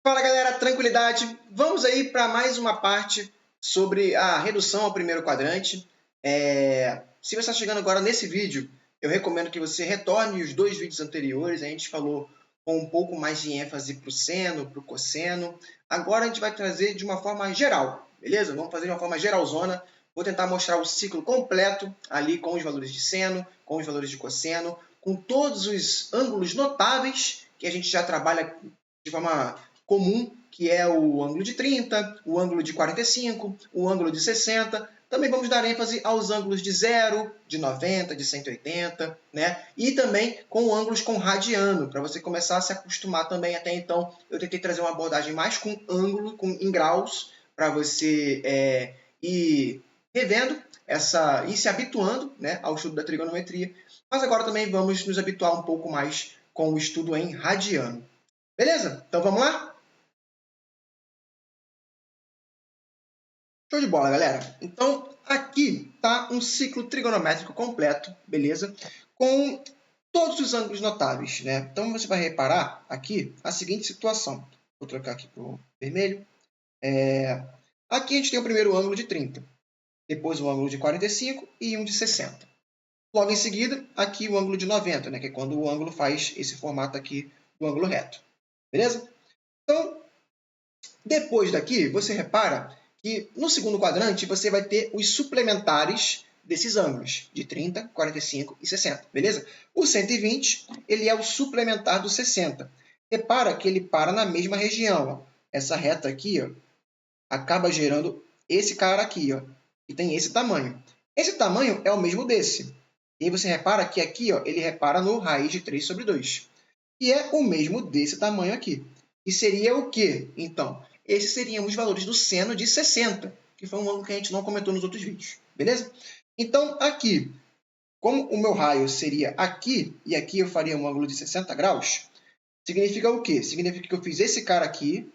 Fala galera, tranquilidade? Vamos aí para mais uma parte sobre a redução ao primeiro quadrante. Se você está chegando agora nesse vídeo, eu recomendo que você retorne os dois vídeos anteriores. A gente falou com um pouco mais de ênfase para o seno, para o cosseno. Agora a gente vai trazer de uma forma geral, beleza? Vamos fazer de uma forma geralzona. Vou tentar mostrar o ciclo completo ali com os valores de seno, com os valores de cosseno, com todos os ângulos notáveis que a gente já trabalha de forma comum, que é o ângulo de 30, o ângulo de 45, o ângulo de 60. Também vamos dar ênfase aos ângulos de 0, de 90, de 180, né? E também com ângulos com radiano, para você começar a se acostumar também. Até então, eu tentei trazer uma abordagem mais com ângulo, em graus, para você ir revendo e se habituando, né, ao estudo da trigonometria. Mas agora também vamos nos habituar um pouco mais com o estudo em radiano. Beleza? Então vamos lá? Show de bola, galera! Então, aqui está um ciclo trigonométrico completo, beleza? Com todos os ângulos notáveis, né? Então, você vai reparar aqui a seguinte situação. Vou trocar aqui para o vermelho. Aqui a gente tem o primeiro ângulo de 30, depois o ângulo de 45 e um de 60. Logo em seguida, aqui o ângulo de 90, né? Que é quando o ângulo faz esse formato aqui do ângulo reto. Beleza? Então, depois daqui, você repara que no segundo quadrante você vai ter os suplementares desses ângulos, de 30, 45 e 60, beleza? O 120, ele é o suplementar do 60. Repara que ele para na mesma região. Ó. Essa reta aqui ó, acaba gerando esse cara aqui, ó, que tem esse tamanho. Esse tamanho é o mesmo desse. E aí você repara que aqui ó, ele repara no raiz de 3 sobre 2, que é o mesmo desse tamanho aqui. E seria o quê, então? Esses seriam os valores do seno de 60, que foi um ângulo que a gente não comentou nos outros vídeos, beleza? Então, aqui, como o meu raio seria aqui, e aqui eu faria um ângulo de 60 graus, significa o quê? Significa que eu fiz esse cara aqui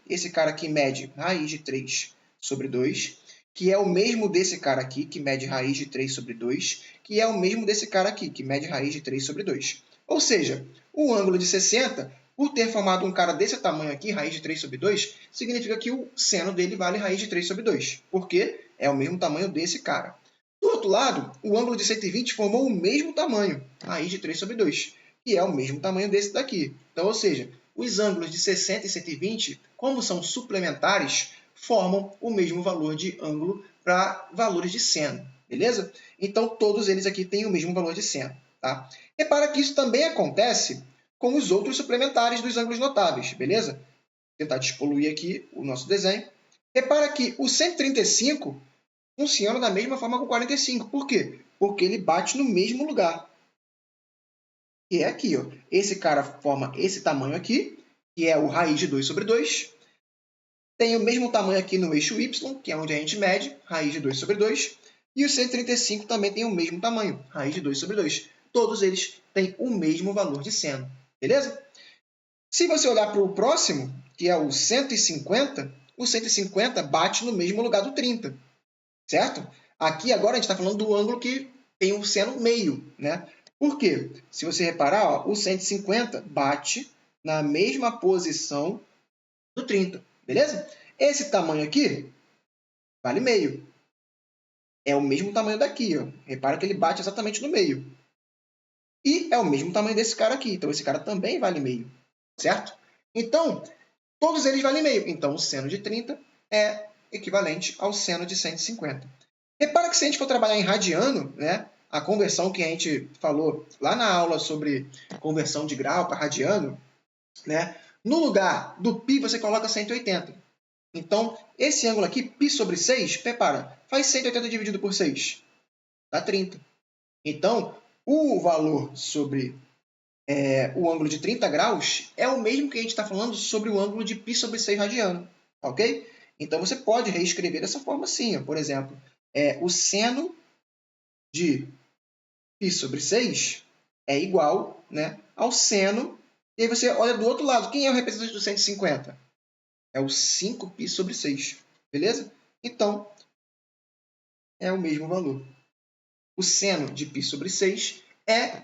mede raiz de 3 sobre 2, que é o mesmo desse cara aqui, que mede raiz de 3 sobre 2, que é o mesmo desse cara aqui, que mede raiz de 3 sobre 2. Ou seja, o ângulo de 60, por ter formado um cara desse tamanho aqui, raiz de 3 sobre 2, significa que o seno dele vale raiz de 3 sobre 2, porque é o mesmo tamanho desse cara. Do outro lado, o ângulo de 120 formou o mesmo tamanho, raiz de 3 sobre 2, que é o mesmo tamanho desse daqui. Então, ou seja, os ângulos de 60 e 120, como são suplementares, formam o mesmo valor de ângulo para valores de seno, beleza? Então, todos eles aqui têm o mesmo valor de seno. Tá? Repara que isso também acontece com os outros suplementares dos ângulos notáveis, beleza? Vou tentar despoluir aqui o nosso desenho. Repara que o 135 funciona da mesma forma que o 45. Por quê? Porque ele bate no mesmo lugar. Que é aqui. Ó. Esse cara forma esse tamanho aqui, que é o raiz de 2 sobre 2. Tem o mesmo tamanho aqui no eixo y, que é onde a gente mede, raiz de 2 sobre 2. E o 135 também tem o mesmo tamanho, raiz de 2 sobre 2. Todos eles têm o mesmo valor de seno, beleza? Se você olhar para o próximo, que é o 150 bate no mesmo lugar do 30, certo? Aqui agora a gente está falando do ângulo que tem o seno meio, né? Por quê? Se você reparar, ó, o 150 bate na mesma posição do 30, beleza? Esse tamanho aqui vale meio. É o mesmo tamanho daqui, ó. Repara que ele bate exatamente no meio. E é o mesmo tamanho desse cara aqui. Então, esse cara também vale meio, certo? Então, todos eles valem meio. Então, o seno de 30 é equivalente ao seno de 150. Repara que se a gente for trabalhar em radiano, né, a conversão que a gente falou lá na aula sobre conversão de grau para radiano, né, no lugar do π você coloca 180. Então, esse ângulo aqui, π sobre 6, prepara, faz 180 dividido por 6, dá 30. Então, o valor sobre o ângulo de 30 graus é o mesmo que a gente está falando sobre o ângulo de π sobre 6 radiano, ok? Então, você pode reescrever dessa forma assim, ó. Por exemplo, o seno de π sobre 6 é igual, né, ao seno, e aí você olha do outro lado, quem é o representante do 150? É o 5π sobre 6, beleza? Então, é o mesmo valor. O seno de π sobre 6 é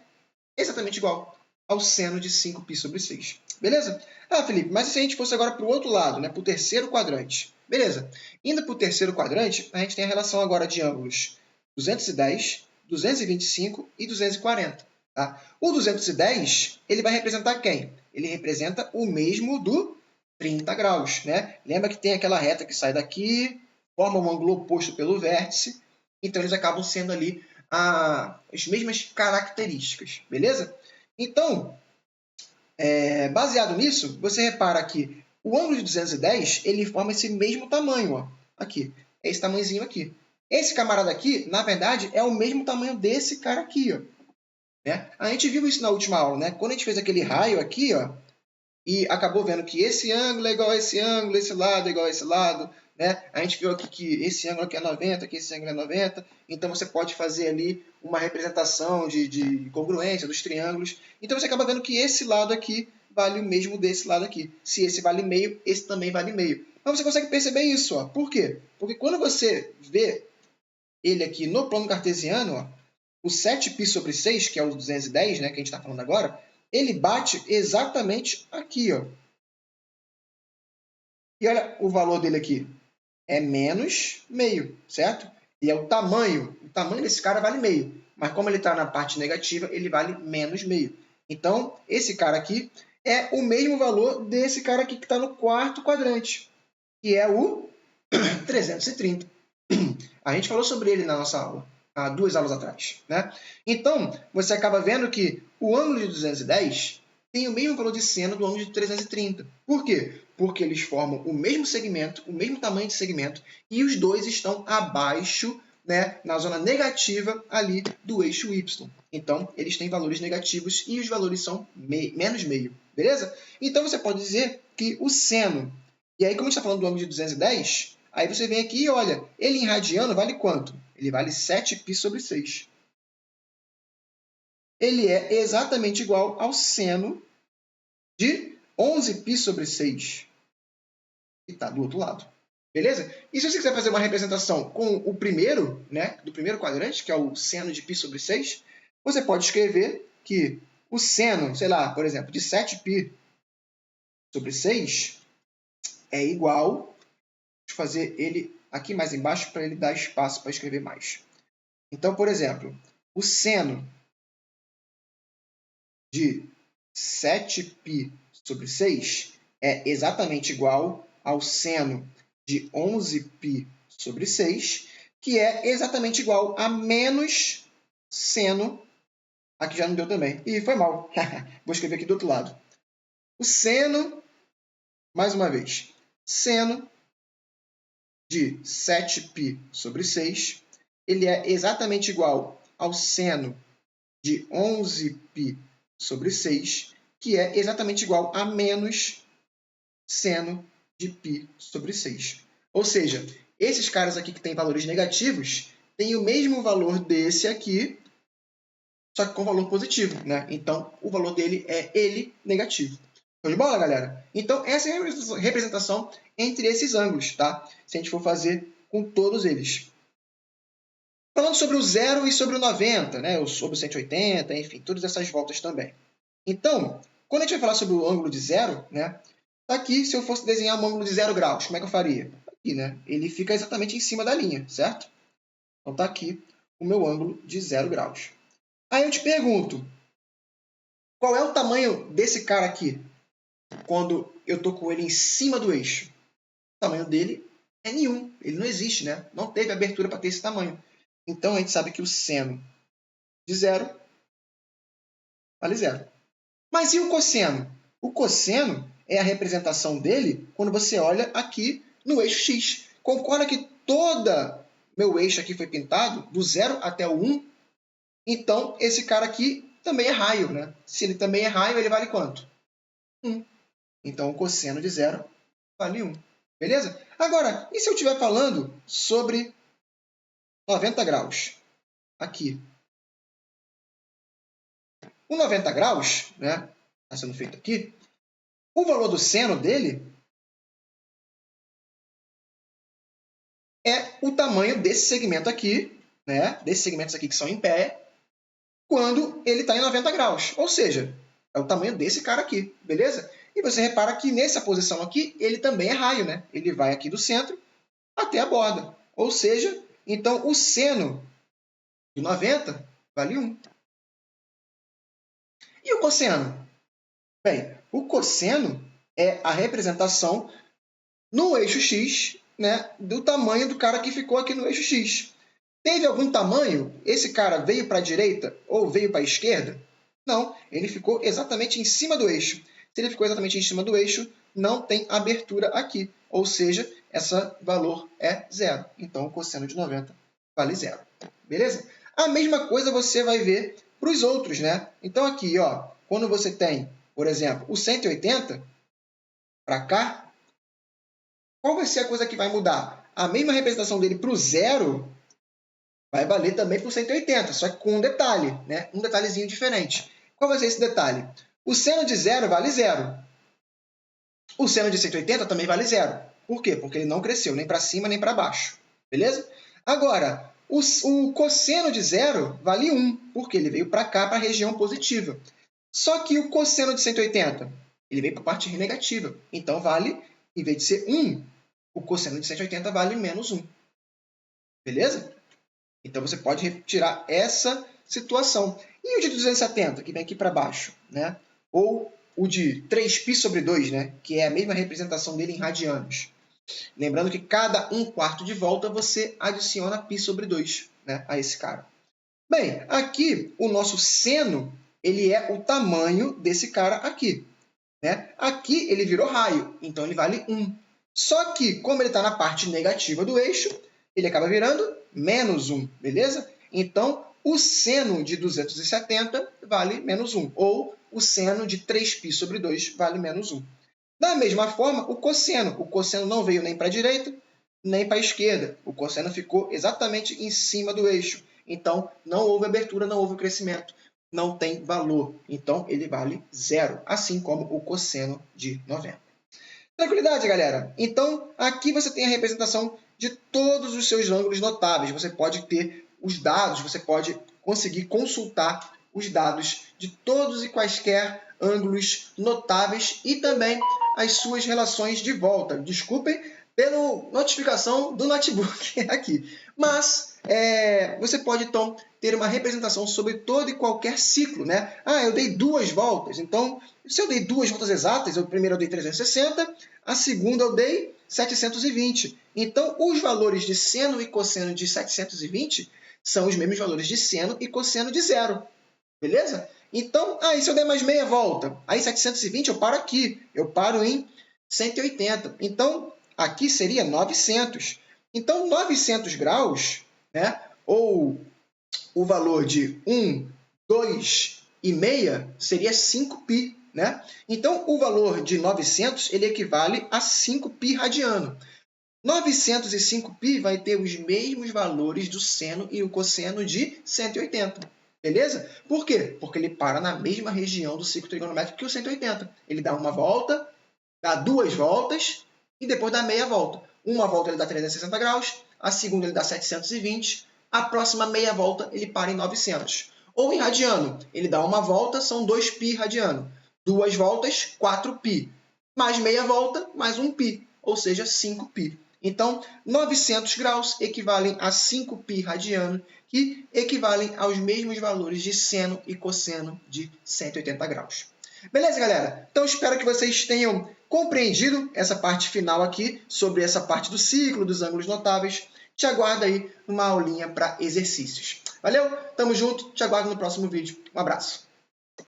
exatamente igual ao seno de 5π sobre 6. beleza? Ah, Felipe, mas e se a gente fosse agora para o outro lado, né, para o terceiro quadrante? Beleza. Indo para o terceiro quadrante, a gente tem a relação agora de ângulos 210, 225 e 240. Tá? O 210, ele vai representar quem? Ele representa o mesmo do 30 graus. Né? Lembra que tem aquela reta que sai daqui, forma um ângulo oposto pelo vértice, então eles acabam sendo ali as mesmas características, beleza? Então, baseado nisso, você repara que o ângulo de 210, ele forma esse mesmo tamanho, ó, aqui, esse tamanhozinho aqui. Esse camarada aqui, na verdade, é o mesmo tamanho desse cara aqui, ó. Né? A gente viu isso na última aula, né? Quando a gente fez aquele raio aqui, ó, e acabou vendo que esse ângulo é igual a esse ângulo, esse lado é igual a esse lado, né? A gente viu aqui que esse ângulo aqui é 90, que esse ângulo é 90, então você pode fazer ali uma representação de congruência dos triângulos. Então você acaba vendo que esse lado aqui vale o mesmo desse lado aqui. Se esse vale meio, esse também vale meio. Mas você consegue perceber isso, ó. Por quê? Porque quando você vê ele aqui no plano cartesiano, ó, o 7π sobre 6, que é o 210, né, que a gente está falando agora, ele bate exatamente aqui, ó. E olha o valor dele aqui. É menos meio, certo? E é o tamanho desse cara vale meio. Mas como ele está na parte negativa, ele vale menos meio. Então, esse cara aqui é o mesmo valor desse cara aqui que está no quarto quadrante, que é o 330. A gente falou sobre ele na nossa aula, há 2 aulas atrás. Né? Então, você acaba vendo que o ângulo de 210 tem o mesmo valor de seno do ângulo de 330. Por quê? Porque eles formam o mesmo segmento, o mesmo tamanho de segmento, e os dois estão abaixo, né, na zona negativa ali do eixo Y. Então, eles têm valores negativos e os valores são menos meio. Beleza? Então, você pode dizer que o seno, e aí como a gente está falando do ângulo de 210, aí você vem aqui e olha, ele em radiano vale quanto? Ele vale 7π sobre 6. Ele é exatamente igual ao seno de 11π sobre 6, que está do outro lado. Beleza? E se você quiser fazer uma representação com o primeiro, né, do primeiro quadrante, que é o seno de π sobre 6, você pode escrever que o seno, sei lá, por exemplo, de 7π sobre 6 é igual, deixa eu fazer ele aqui mais embaixo para ele dar espaço para escrever mais. Então, por exemplo, o seno de 7π sobre 6 é exatamente igual ao seno de 11π sobre 6, que é exatamente igual a menos seno, aqui já não deu também, e foi mal, vou escrever aqui do outro lado. O seno, mais uma vez, seno de 7π sobre 6, ele é exatamente igual ao seno de 11π sobre 6, que é exatamente igual a menos seno de π sobre 6. Ou seja, esses caras aqui que têm valores negativos têm o mesmo valor desse aqui, só que com valor positivo. Né? Então, o valor dele é ele negativo. Show de bola, galera? Então, essa é a representação entre esses ângulos, tá? Se a gente for fazer com todos eles. Falando sobre o 0 e sobre o 90, né? Sobre o 180, enfim, todas essas voltas também. Então, quando a gente vai falar sobre o ângulo de 0, né? Tá aqui, se eu fosse desenhar um ângulo de 0 graus, como é que eu faria? Aqui, né? Ele fica exatamente em cima da linha, certo? Então, tá aqui o meu ângulo de 0 graus. Aí eu te pergunto, qual é o tamanho desse cara aqui, quando eu estou com ele em cima do eixo? O tamanho dele é nenhum, ele não existe, né? Não teve abertura para ter esse tamanho. Então, a gente sabe que o seno de 0 vale 0. Mas e o cosseno? O cosseno é a representação dele quando você olha aqui no eixo x. Concorda que todo meu eixo aqui foi pintado, do 0 até o 1? Então, esse cara aqui também é raio, né? Se ele também é raio, ele vale quanto? 1. Então, o cosseno de 0 vale 1. Beleza? Agora, e se eu estiver falando sobre 90 graus? Aqui. O 90 graus, né? Está sendo feito aqui. O valor do seno dele é o tamanho desse segmento aqui, né? Desses segmentos aqui que são em pé, quando ele está em 90 graus. Ou seja, é o tamanho desse cara aqui, beleza? E você repara que nessa posição aqui, ele também é raio, né? Ele vai aqui do centro até a borda. Ou seja, então o seno de 90 vale 1. E o cosseno? Bem, o cosseno é a representação no eixo x, né, do tamanho do cara que ficou aqui no eixo x. Teve algum tamanho? Esse cara veio para a direita ou veio para a esquerda? Não, ele ficou exatamente em cima do eixo. Se ele ficou exatamente em cima do eixo, não tem abertura aqui. Ou seja, esse valor é zero. Então, o cosseno de 90 vale zero. Beleza? A mesma coisa você vai ver para os outros, né? Então, aqui, ó, quando você tem, por exemplo, o 180 para cá, qual vai ser a coisa que vai mudar? A mesma representação dele para o zero vai valer também para o 180, só que com um detalhe, né? Um detalhezinho diferente. Qual vai ser esse detalhe? O seno de zero vale zero. O seno de 180 também vale zero. Por quê? Porque ele não cresceu nem para cima nem para baixo. Beleza? Agora, o cosseno de zero vale 1, porque ele veio para cá, para a região positiva. Só que o cosseno de 180, ele veio para a parte negativa. Então, vale, em vez de ser 1, o cosseno de 180 vale menos 1. Beleza? Então, você pode retirar essa situação. E o de 270, que vem aqui para baixo, né? Ou o de 3π sobre 2, né? Que é a mesma representação dele em radianos. Lembrando que cada 1/4 de volta você adiciona π sobre 2, né? A esse cara. Bem, aqui o nosso seno ele é o tamanho desse cara aqui. Né? Aqui ele virou raio, então ele vale 1. Só que, como ele está na parte negativa do eixo, ele acaba virando menos 1, beleza? Então, o seno de 270 vale menos 1, ou o seno de 3π sobre 2 vale menos 1. Da mesma forma, o cosseno não veio nem para a direita, nem para a esquerda. O cosseno ficou exatamente em cima do eixo. Então, não houve abertura, não houve crescimento. Não tem valor. Então, ele vale zero, assim como o cosseno de 90. Tranquilidade, galera? Então, aqui você tem a representação de todos os seus ângulos notáveis. Você pode ter os dados, você pode conseguir consultar os dados de todos e quaisquer ângulos notáveis e também as suas relações de volta. Desculpem pela notificação do notebook aqui. Mas você pode, então, ter uma representação sobre todo e qualquer ciclo, né? Ah, eu dei 2 voltas. Então, se eu dei 2 voltas exatas, a primeira eu dei 360, a segunda eu dei 720. Então, os valores de seno e cosseno de 720 são os mesmos valores de seno e cosseno de zero. Beleza? Então, e se eu der mais meia volta? Aí 720 eu paro aqui. Eu paro em 180. Então, aqui seria 900. Então, 900 graus, né? Ou o valor de 1, 2 e meia seria 5π. Né? Então, o valor de 900 ele equivale a 5π radiano. 905π vai ter os mesmos valores do seno e o cosseno de 180. Beleza? Por quê? Porque ele para na mesma região do ciclo trigonométrico que o 180. Ele dá uma volta, dá 2 voltas e depois dá meia volta. Uma volta ele dá 360 graus, a segunda ele dá 720, a próxima meia volta ele para em 900. Ou em radiano, ele dá uma volta, são 2π radiano. 2 voltas, 4π. Mais meia volta, mais 1π, ou seja, 5π. Então, 900 graus equivalem a 5π radiano, que equivalem aos mesmos valores de seno e cosseno de 180 graus. Beleza, galera? Então, espero que vocês tenham compreendido essa parte final aqui, sobre essa parte do ciclo, dos ângulos notáveis. Te aguardo aí numa aulinha para exercícios. Valeu? Tamo junto, te aguardo no próximo vídeo. Um abraço.